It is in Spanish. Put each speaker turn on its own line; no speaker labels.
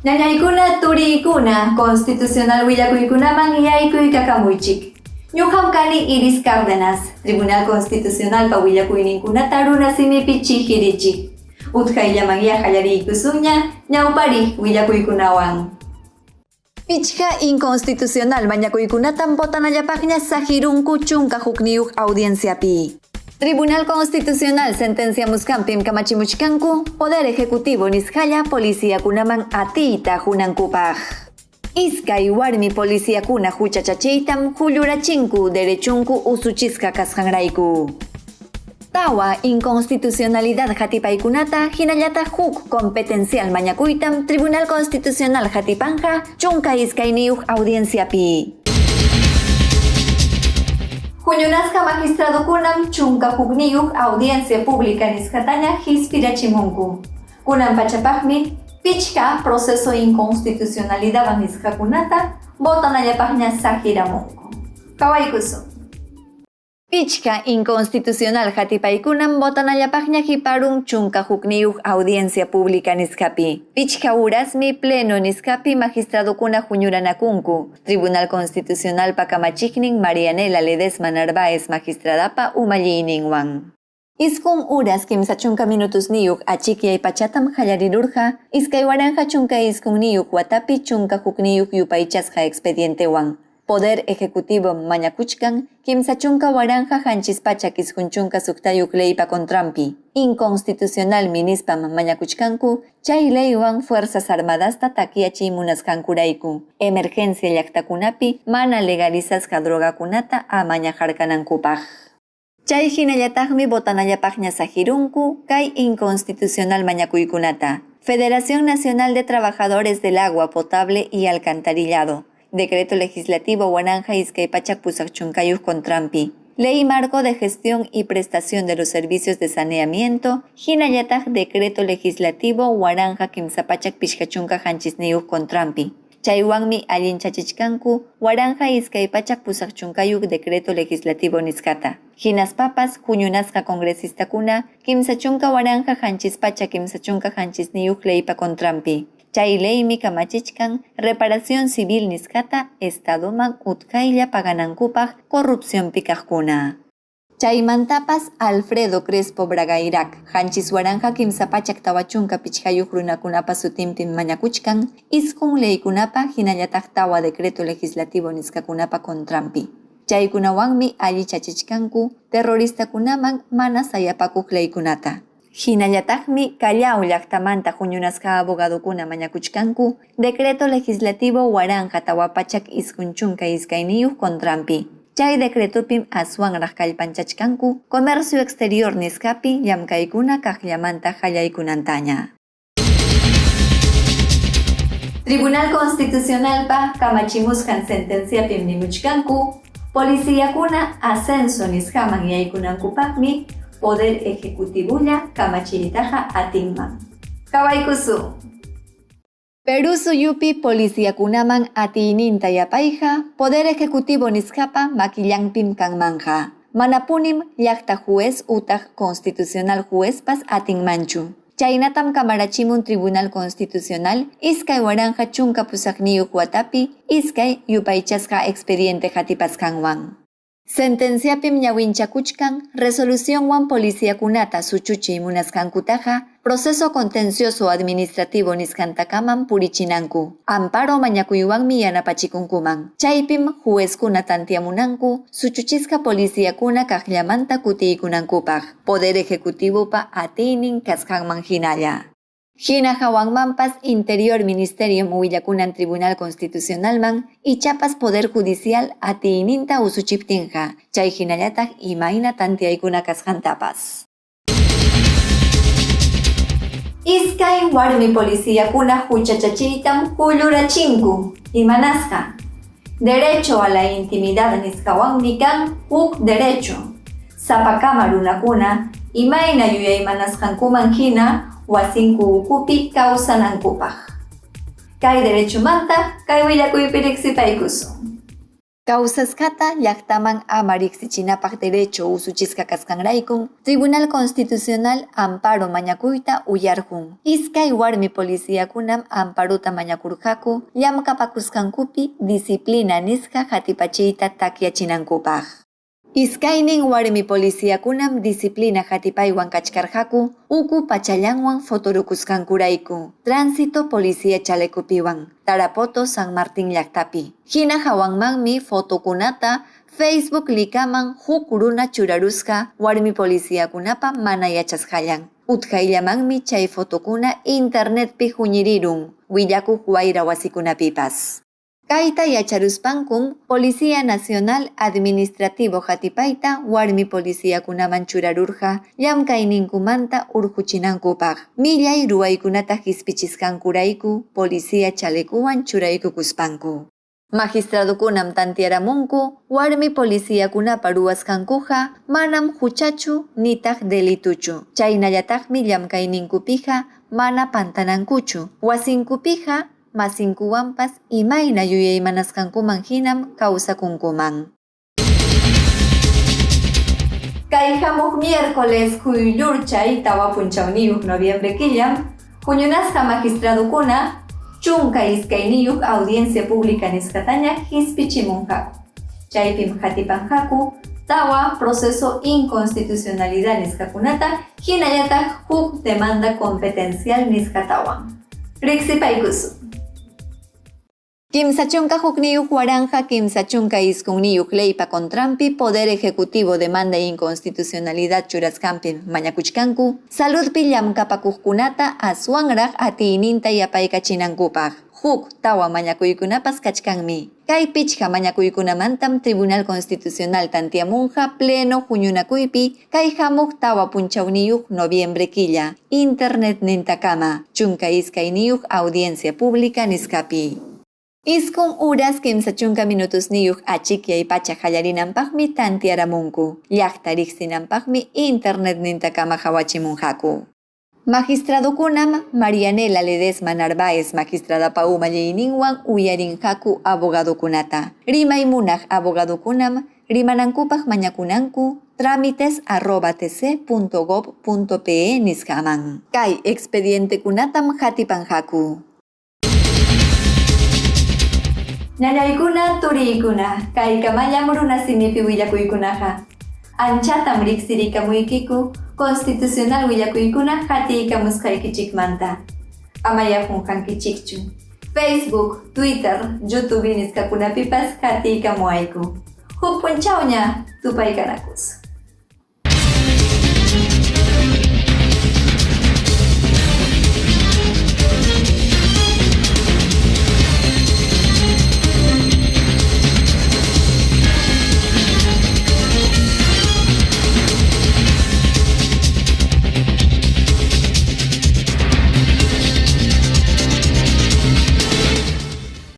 Ñañaykuna turiykuna constitucional willakuykunaman yaykuy kakamuychik. Ñuqam kani Iris Cárdenas, Tribunal Constitucionalpa willakuyninkunata runa simipi chihirichik. Utkayllaman qallariykusuña ñawpariq willakuykunawan. Pichqa inconstitucional mañakuykunatam botanallapaqña sahirunku chunka hukniyuq audienciapi. Tribunal Constitucional sentenciamusqanpim kamachimuchkanku Poder Ejecutivo nisqalla policiakunaman atiyta hunankupaq. Iskay warmi policiakuna huchachachiytam hullurachinku derechunku usuchisqa kasqanrayku. Tawa inconstitucionalidad hatipaykunata hinallataq huk competencial mañakuytam Tribunal Constitucional hatipanja chunka iskayniyuq audienciapi. Huñunasqa magistradokunam chunka hukniyuq audiencia pública nisqataña hispirachimunku. Kunan pachapaqmi pichqa proceso inconstitucionalidad nisqakunata botanallapaqña sahiramunku. Kawaykusun. Pichqa inconstitucional hatipaykunam botanallapaqña hiparun chunka hukniyuq audiencia pública nisqapi. Pichqa urasmi pleno nisqapi magistradokuna huñuranakunku. Tribunal Constitucionalpa kamachiknin Marianela Ledesma Narváez magistradapa umallininwan. Iskun uras kimsa chunka minutos niyuq achikyay pachatam qallarirurqa iskay waranja chunka iskun niyuq watapi chunka hukniyuq yupaychasqa expedientewan. Poder Ejecutivo mañakuchkan kimsa chunka waranja hanchispachak iskun chunka suktayuq leypa kontrampi. Inconstitucional minispam mañakuchkanku chay leywan Fuerzas Armadasta takiyachiy munasqankurayku. Emergencia llaqtakunapi mana legalizasqa drogakunata amañajarkanankupaq. Chay hinallataqmi botanallapaqña sahirunku kay inconstitucional mañakuykunata. Federación Nacional de Trabajadores del Agua Potable y Alcantarillado. Decreto Legislativo Waranja Iskaypachak Pusaq Chunkayuq kontrampi. Ley Marco de Gestión y Prestación de los Servicios de Saneamiento. Hinallataq Decreto Legislativo Waranja Kimsapachak Pishkachunka Hanchisniyuq kontrampi. Chaywanmi allinchachichkanku Waranja Iskaypachak Pusaq Chunkayuq Decreto Legislativo nisqata. Hinaspapas huñunasqa congresistakuna kimsa chunka waranja hanchispachak kimsa chunka hanchisniyuq leypa kontrampi. Chay leymi kamachichkan reparación civil nisqata Estadoman utkaylla paganankupaq corrupción pikaqkuna. Chaymantapas Alfredo Crespo Bragairak hanchis waranja kimsapachak tawachunka pichqayuq runakunapa sutinpim mañakuchkan iskun leykunapa hinallataq tawa decreto legislativo nisqakunapa kontrampi. Chaykunawanmi allichachichkanku terroristakunaman mana sayapakuq leykunata. Hinallataqmi Callao llaqtamanta huñunasqa abogadokuna mañakuchkanku Decreto Legislativo Waranja Tawapachak iskun chunka iskayniyuq kontrampi. Chay decretopim aswanraq kallpanchachkanku Comercio Exterior nisqapi llamkaykuna kaqllamanta qallaykunantaña. Tribunal Constitucionalpa kamachimusqan sentenciapim nimuchkanku Policíakuna ascenso nisqaman yaykunankupaqmi Poder Ejecutivulla kamachiritaqa atinman. Kawaykusun. Perú suyupi policiakunaman atiyninta yapayqa Poder Ejecutivo nisqapa makillanpim kanmanja. Manapunim llaqta juez utaq constitucional juezpas atinmanchu. Chaynatam kamarachimun Tribunal Constitucional iskay waranja chunka pusaqniyuq watapi iskay yupaychasqa expediente hatipasqanwan. Sentenciapim ñawinchakuchkan resolucionwan policiakunata suchuchiy munasqankutaqa proceso contencioso administrativo nisqantakaman purichinanku. Amparo mañakuywanmi yanapachikunkuman. Chaypim juezkuna tantiamunanku suchuchisqa policiakuna kaqllamanta kutiykunankupaq. Poder Ejecutivopa atiynin kasqanman hinalla. Hina hawanmanpas Interior Ministerio willakunan Tribunal Constitucionalman ichapas Poder Judicial atiyninta usuchiptinqa. Chay hinallataq imayna tantiaykuna kasqantapas. Iskay warmi policiakuna huchachachiytam hullurachinku. Imanasqa. Derecho a la intimidad nisqawanmi kan huk derecho. Sapakama runakuna imayna yuyaymanasqankuman hina wasinku ukupi kawsanankupaq. Kay derechomanta kay willakuypi riqsipaykusun. Kawsaskata llaqtaman ama riqsichinapaq derecho usuchisqa kasqanraykun, Tribunal Constitucional amparo mañakuyta uyarqun. Iskay warmi policiyakunam amparuta mañakurqaku llamkapakusqankupi disciplina nisqa hatipachiyta takyachinankupaq. Iskaynin warmi policiyakunam disciplina hatipaywan kachkarqaku uku pachallanwan fotorukusqankurayku Tránsito Policía Chalecupiwan, Tarapoto San Martín llaqtapi. Hina hawanmanmi fotokunata Facebook likaman huk runa churarusqa warmi policiyakunapa mana yachasqallan. Utqayllamanmi chay fotokuna internetpi huñirirun willakuq wayra wasikunapipas. Kayta yacharuspankun Policía Nacional Administrativo hatipayta warmi policiyakunaman churarurqa llamkayninkumanta urquchinankupaq. Millay ruwaykunata hispichisqankurayku Policía Chalekuwan churaykukuspanku. Magistradokunam tantiaramunku warmi policiyakunapa ruwasqankuqa manam huchachu nitaq delituchu. Chaynallataqmi llamkayninkupiqa mana pantanankuchu. Wasinkupiqa masinkuwanpas imayna yuyaymanasqankuman hinam kawsakunkuman. Kay hamuq miércoles Huylurchay tawa punchawniyuq noviembre killam huñunasqa magistradokuna chunka iskayniyuq audiencia pública nisqataña hispichimunqaku. Chaypim hatipanqaku tawa proceso inconstitucionalidad nisqakunata hinallataq huk demanda competencial nisqatawan. Riqsipaykusun. Kimsa chunka hukniyuq waranja kimsa chunka isqunniyuq leypa contrampi Poder Ejecutivo demanda inconstitucionalidad churasqanpi mañakuchkanku saludpi llamkapakuqkunata aswanraq atiyninta yapaykachinankupaq. Huk tawa mañakuykunapas kachkanmi. Kay pichqa mañakuykunamantam Tribunal Constitucional tantiamunqa pleno huñunakuypi kay hamuq tawa punchawniyuq noviembre killa internet nintakama chunka iskayniyuq audiencia pública nisqapi. Iskun horas kimsa chunka minutos niyuq achikyay pacha hallarinanpaqmi tantiaramunku. Llaqta riqsinanpaqmi internet nintakama hawachimunqaku. Magistradokunam Marianela Ledesma Narváez magistrada umallayninwan uyarinqaku abogadokunata. Rimaymunaq abogadokunam rimanankupaq mañakunanku tramites@tc.gov.pe nisqaman. Kay expedientekunatam hatipanqaku. Ñañaykuna turiykuna, kay kamallam runa simipi willakuykunaqa. Anchatam riqsirikamuykiku constitucional willakuykuna hatiykamusqaykichikmanta. Ama yaqunqankichikchu. Facebook, Twitter, YouTube nisqakunapipas hatiykamuwayku. Huk punchawña tupaykanakus.